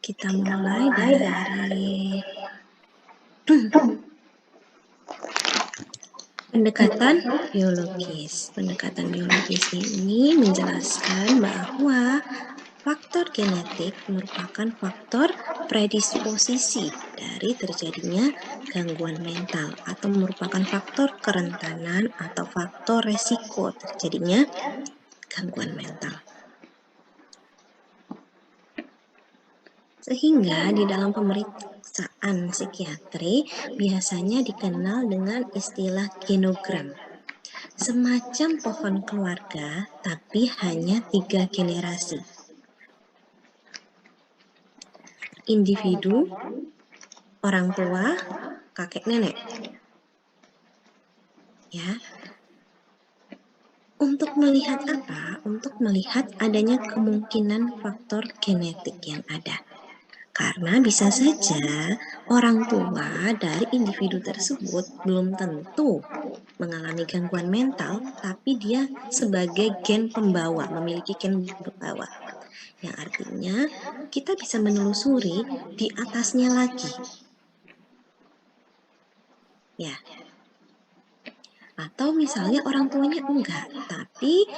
Kita mulai dari pendekatan biologis. Pendekatan biologis ini menjelaskan bahwa faktor genetik merupakan faktor predisposisi dari terjadinya gangguan mental atau merupakan faktor kerentanan atau faktor resiko terjadinya gangguan mental. Sehingga di dalam pemeriksaan psikiatri biasanya dikenal dengan istilah genogram. Semacam pohon keluarga, tapi hanya 3 generasi. Individu, orang tua, kakek nenek. Ya. Untuk melihat apa? Untuk melihat adanya kemungkinan faktor genetik yang ada. Karena bisa saja orang tua dari individu tersebut belum tentu mengalami gangguan mental, tapi dia sebagai gen pembawa, memiliki gen pembawa. Yang artinya kita bisa menelusuri di atasnya lagi. Ya. Atau misalnya orang tuanya enggak, tapi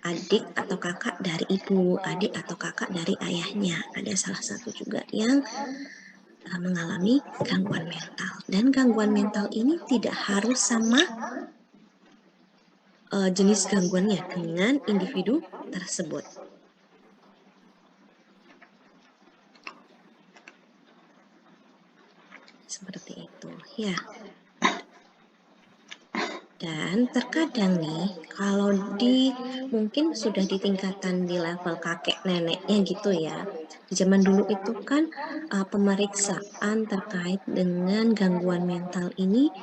adik atau kakak dari ibu, adik atau kakak dari ayahnya. Ada salah satu juga yang mengalami gangguan mental. Dan gangguan mental ini tidak harus sama jenis gangguannya dengan individu tersebut. Seperti itu, ya. Dan terkadang nih, kalau mungkin sudah di tingkatan di level kakek neneknya gitu ya. Di zaman dulu itu kan pemeriksaan terkait dengan gangguan mental ini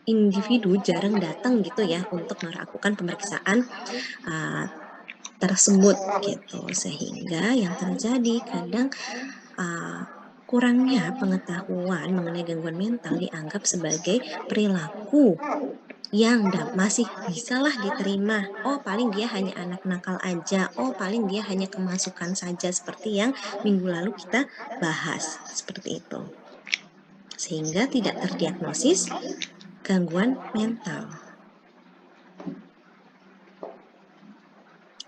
individu jarang datang gitu ya untuk melakukan pemeriksaan tersebut gitu, sehingga yang terjadi kadang kurangnya pengetahuan mengenai gangguan mental dianggap sebagai perilaku yang masih bisalah diterima. Oh, paling dia hanya anak nakal aja. Oh, paling dia hanya kemasukan saja, seperti yang minggu lalu kita bahas, seperti itu. Sehingga tidak terdiagnosis gangguan mental.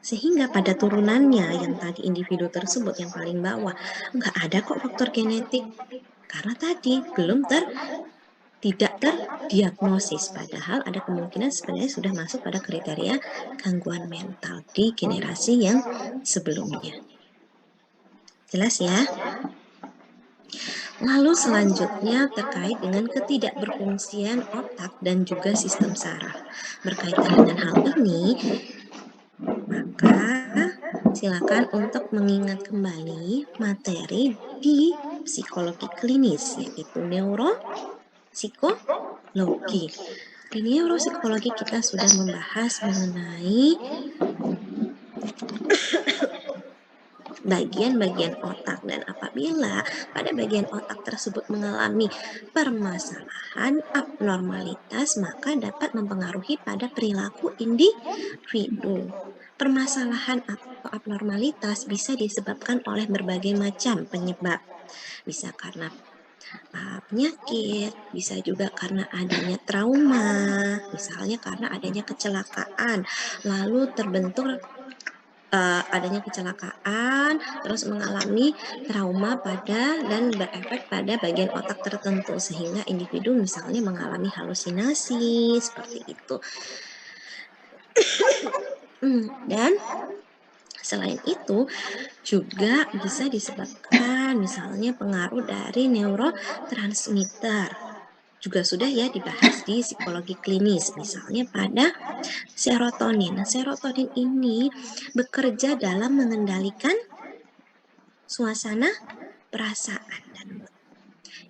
Sehingga pada turunannya yang tadi individu tersebut yang paling bawah, nggak ada kok faktor genetik. Karena tadi belum tidak terdiagnosis, padahal ada kemungkinan sebenarnya sudah masuk pada kriteria gangguan mental di generasi yang sebelumnya. Jelas ya? Lalu selanjutnya terkait dengan ketidakberfungsian otak dan juga sistem saraf. Berkaitan dengan hal ini, maka silakan untuk mengingat kembali materi di psikologi klinis, yaitu neuropsikologi. Di neuropsikologi kita sudah membahas mengenai bagian-bagian otak, dan apabila pada bagian otak tersebut mengalami permasalahan abnormalitas, maka dapat mempengaruhi pada perilaku individu. Permasalahan atau abnormalitas bisa disebabkan oleh berbagai macam penyebab. Bisa karena penyakit, bisa juga karena adanya trauma, misalnya karena adanya kecelakaan, lalu terbentur adanya kecelakaan, terus mengalami trauma dan berefek pada bagian otak tertentu, sehingga individu misalnya mengalami halusinasi, seperti itu. Dan selain itu juga bisa disebabkan misalnya pengaruh dari neurotransmitter. Juga sudah ya dibahas di psikologi klinis, misalnya pada serotonin. Serotonin ini bekerja dalam mengendalikan suasana perasaan dan mood.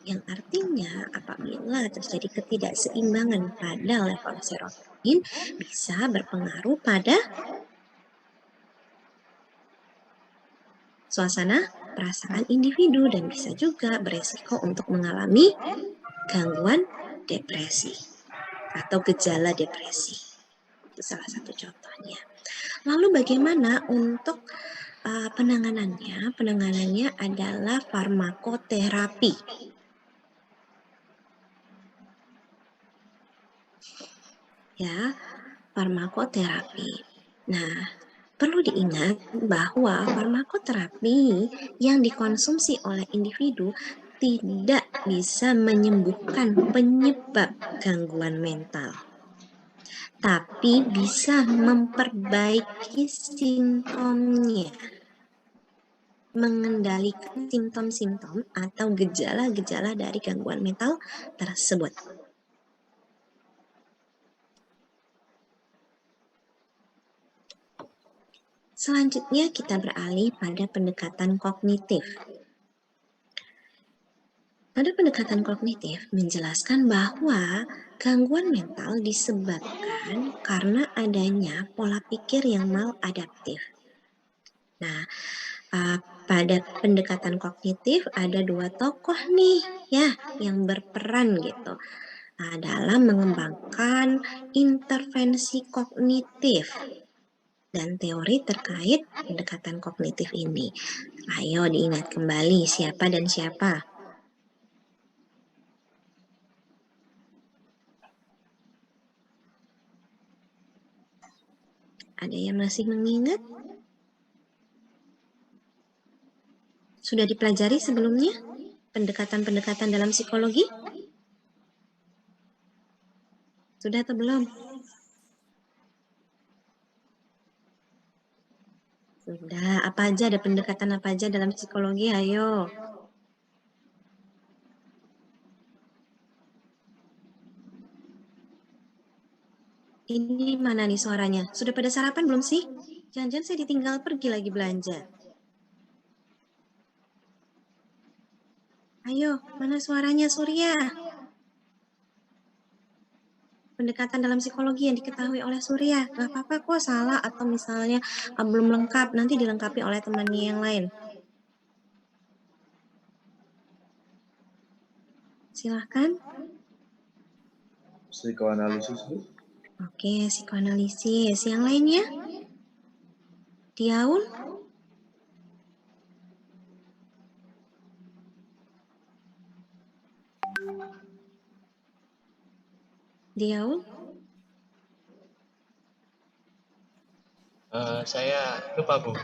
Yang artinya apabila terjadi ketidakseimbangan pada level serotonin bisa berpengaruh pada suasana perasaan individu dan bisa juga beresiko untuk mengalami gangguan depresi atau gejala depresi. Itu salah satu contohnya. Lalu bagaimana untuk Penanganannya adalah farmakoterapi. Ya, farmakoterapi. Nah, perlu diingat bahwa farmakoterapi yang dikonsumsi oleh individu tidak bisa menyembuhkan penyebab gangguan mental, tapi bisa memperbaiki simptomnya, mengendalikan simptom-simptom atau gejala-gejala dari gangguan mental tersebut. Selanjutnya kita beralih pada pendekatan kognitif. Pada pendekatan kognitif menjelaskan bahwa gangguan mental disebabkan karena adanya pola pikir yang maladaptif. Nah, pada pendekatan kognitif ada dua tokoh nih ya yang berperan gitu dalam mengembangkan intervensi kognitif dan teori terkait pendekatan kognitif ini. Ayo diingat kembali siapa dan siapa. Ada yang masih mengingat? Sudah dipelajari sebelumnya pendekatan-pendekatan dalam psikologi? Sudah atau belum? Sudah. Apa aja, ada pendekatan apa aja dalam psikologi? Ayo. Ini mana nih suaranya? Sudah pada sarapan belum sih? Jangan-jangan saya ditinggal pergi lagi belanja. Ayo, mana suaranya Surya? Pendekatan dalam psikologi yang diketahui oleh Surya. Gak apa-apa kok salah atau misalnya belum lengkap. Nanti dilengkapi oleh temannya yang lain. Silahkan. Psikoanalisis, Bu. Oke, psikoanalisis. Yang lainnya? Diaul? Diaul? Saya lupa, Bu.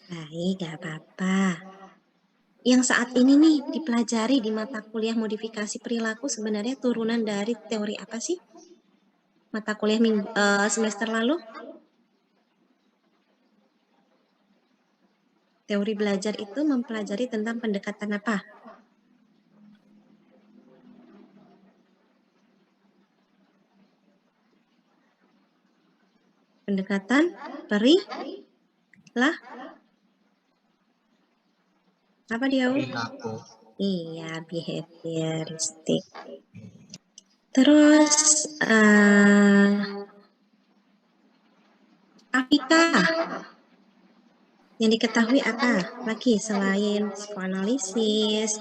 Baik, gak apa-apa. Yang saat ini nih dipelajari di mata kuliah modifikasi perilaku sebenarnya turunan dari teori apa sih? Mata kuliah semester lalu? Teori belajar itu mempelajari tentang pendekatan apa? Pendekatan lah apa dia? Perilaku. Iya, behavioristik. Terus Afika, yang diketahui apa lagi selain psikoanalisis?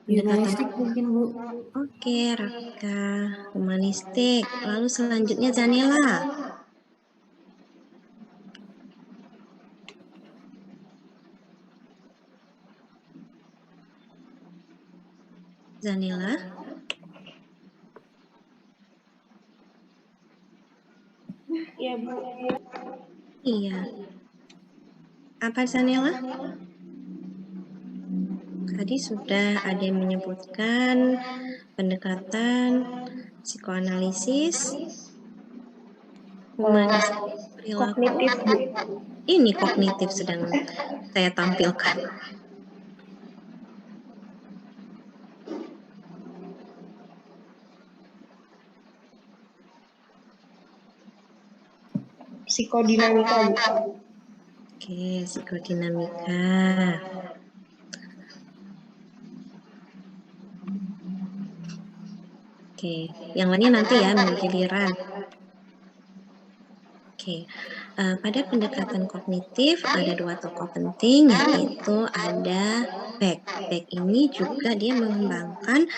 Humanistik mungkin, Bu. Oke, Raka, humanistik. Lalu selanjutnya Zanila. Zanila? Iya, Bu. Iya. Apa Zanila? Tadi sudah ada yang menyebutkan pendekatan psikoanalisis, humanistik, perilaku. Kognitif, Bu. Ini kognitif sedang saya tampilkan. Psikodinamika, Bu. Oke, psikodinamika. Oke, yang lainnya nanti ya, nunggu giliran. Oke, pada pendekatan kognitif ada dua tokoh penting, yaitu ada Beck. Beck ini juga dia mengembangkan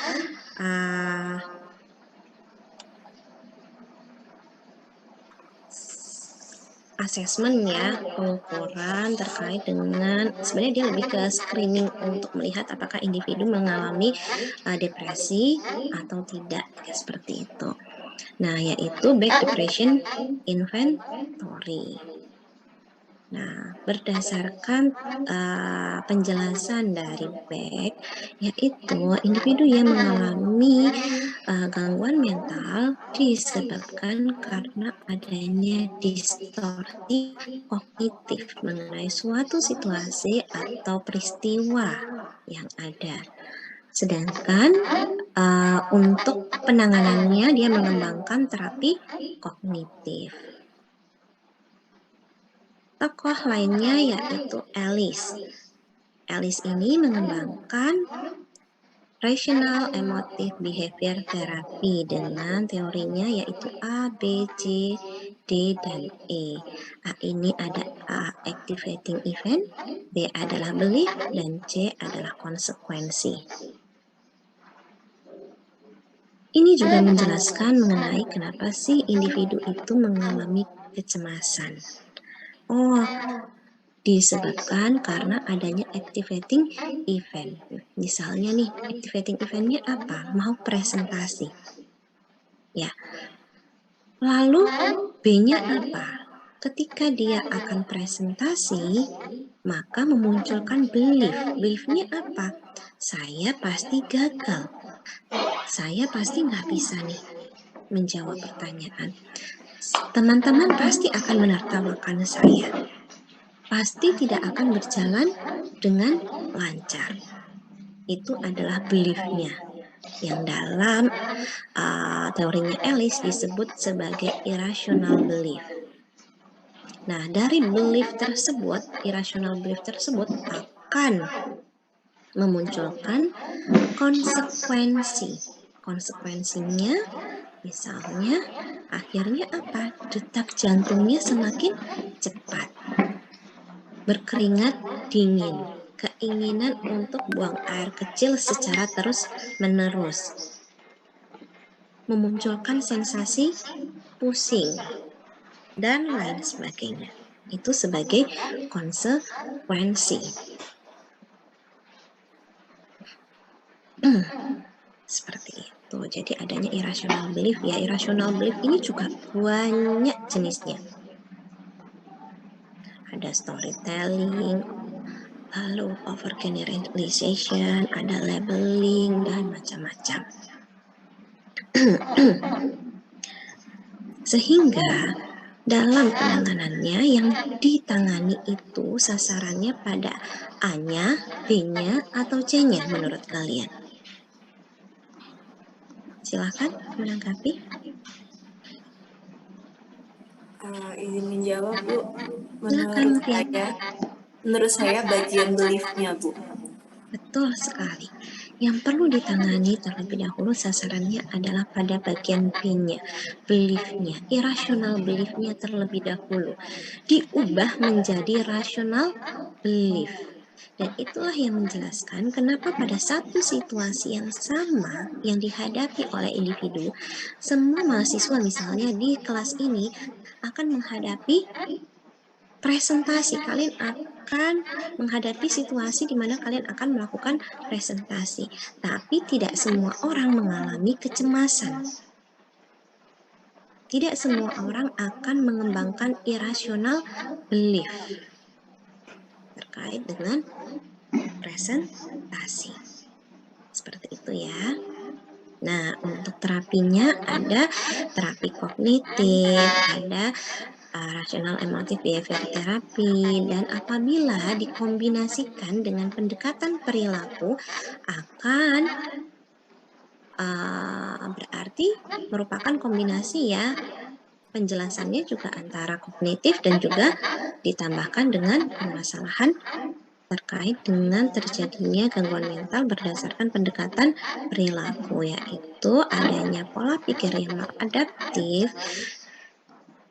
assessment ya, pengukuran terkait dengan sebenarnya dia lebih ke screening untuk melihat apakah individu mengalami depresi atau tidak, seperti itu. Nah, yaitu Beck Depression Inventory. Nah, berdasarkan penjelasan dari Beck, yaitu individu yang mengalami gangguan mental disebabkan karena adanya distorsi kognitif mengenai suatu situasi atau peristiwa yang ada. Sedangkan untuk penanganannya dia mengembangkan terapi kognitif. Tokoh lainnya yaitu Alice. Alice ini mengembangkan Rational Emotive Behavior Therapy dengan teorinya yaitu A, B, C, D, dan E. A ini ada A activating event, B adalah belief, dan C adalah konsekuensi. Ini juga menjelaskan mengenai kenapa sih individu itu mengalami kecemasan. Oh, disebabkan karena adanya activating event. Misalnya nih, activating eventnya apa? Mau presentasi. Ya. Lalu B-nya apa? Ketika dia akan presentasi, maka memunculkan belief. Beliefnya apa? Saya pasti gagal. Saya pasti nggak bisa nih menjawab pertanyaan. Teman-teman pasti akan menertawakan saya. Pasti tidak akan berjalan dengan lancar. Itu adalah beliefnya yang dalam teorinya Alice disebut sebagai irrational belief. Nah, dari belief tersebut, irrational belief tersebut akan memunculkan konsekuensi. Konsekuensinya misalnya akhirnya apa? Detak jantungnya semakin cepat. Berkeringat dingin, keinginan untuk buang air kecil secara terus-menerus, memunculkan sensasi pusing, dan lain sebagainya. Itu sebagai konsekuensi. Seperti itu. Jadi adanya irrational belief ya. Irrational belief ini juga banyak jenisnya. Ada storytelling, lalu overgeneralization, ada labeling, dan macam-macam. Sehingga dalam penanganannya yang ditangani itu sasarannya pada A-nya, B-nya, atau C-nya menurut kalian? Silakan menanggapi. Izin menjawab, Bu. Silakan mungkin. Menurut saya bagian beliefnya, Bu. Betul sekali. Yang perlu ditangani terlebih dahulu sasarannya adalah pada bagian B-nya, beliefnya, irrational beliefnya terlebih dahulu. Diubah menjadi rational belief. Dan itulah yang menjelaskan kenapa pada satu situasi yang sama yang dihadapi oleh individu, semua mahasiswa misalnya di kelas ini akan menghadapi presentasi. Kalian akan menghadapi situasi di mana kalian akan melakukan presentasi. Tapi tidak semua orang mengalami kecemasan. Tidak semua orang akan mengembangkan irrational belief terkait dengan presentasi. Seperti itu ya. Nah, untuk terapinya ada terapi kognitif, ada rational emotive behavior therapy, dan apabila dikombinasikan dengan pendekatan perilaku akan berarti merupakan kombinasi ya. Penjelasannya juga antara kognitif dan juga ditambahkan dengan permasalahan terkait dengan terjadinya gangguan mental berdasarkan pendekatan perilaku, yaitu adanya pola pikir yang maladaptif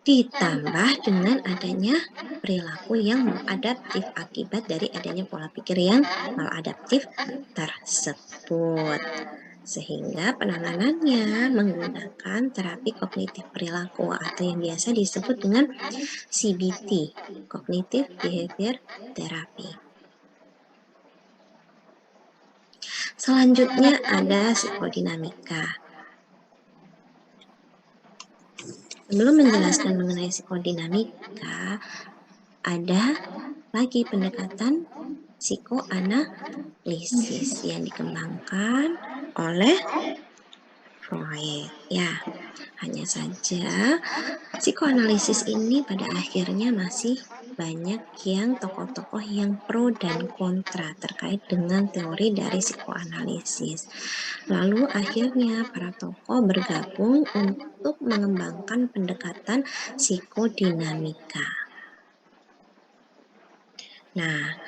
ditambah dengan adanya perilaku yang maladaptif akibat dari adanya pola pikir yang maladaptif tersebut. sehingga penanganannya menggunakan terapi kognitif perilaku atau yang biasa disebut dengan CBT, Cognitive Behavior Therapy. Selanjutnya ada psikodinamika. Sebelum menjelaskan mengenai psikodinamika, ada lagi pendekatan psikoanalisis yang dikembangkan oleh Freud. Ya, hanya saja psikoanalisis ini pada akhirnya masih banyak yang tokoh-tokoh yang pro dan kontra terkait dengan teori dari psikoanalisis. Lalu akhirnya para tokoh bergabung untuk mengembangkan pendekatan psikodinamika. Nah,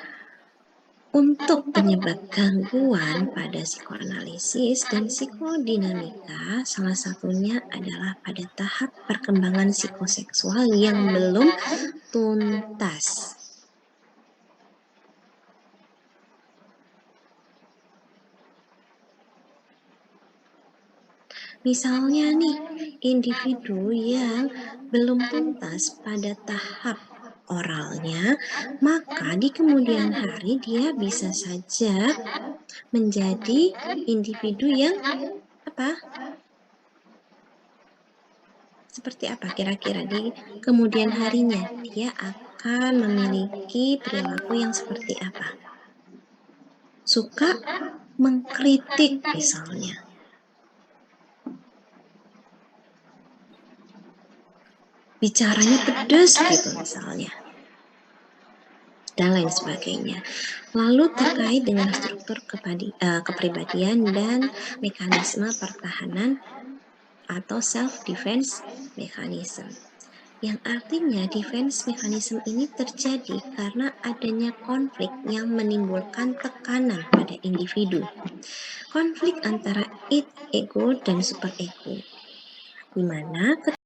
untuk penyebab gangguan pada psikoanalisis dan psikodinamika, salah satunya adalah pada tahap perkembangan psikoseksual yang belum tuntas. Misalnya nih, individu yang belum tuntas pada tahap oralnya, maka di kemudian hari dia bisa saja menjadi individu yang apa? Seperti apa kira-kira di kemudian harinya? Dia akan memiliki perilaku yang seperti apa? Suka mengkritik misalnya. Bicaranya pedas gitu misalnya. Dan lain sebagainya. Lalu terkait dengan struktur kepribadian dan mekanisme pertahanan atau self-defense mechanism. Yang artinya defense mechanism ini terjadi karena adanya konflik yang menimbulkan tekanan pada individu. Konflik antara id, ego, dan superego. Di mana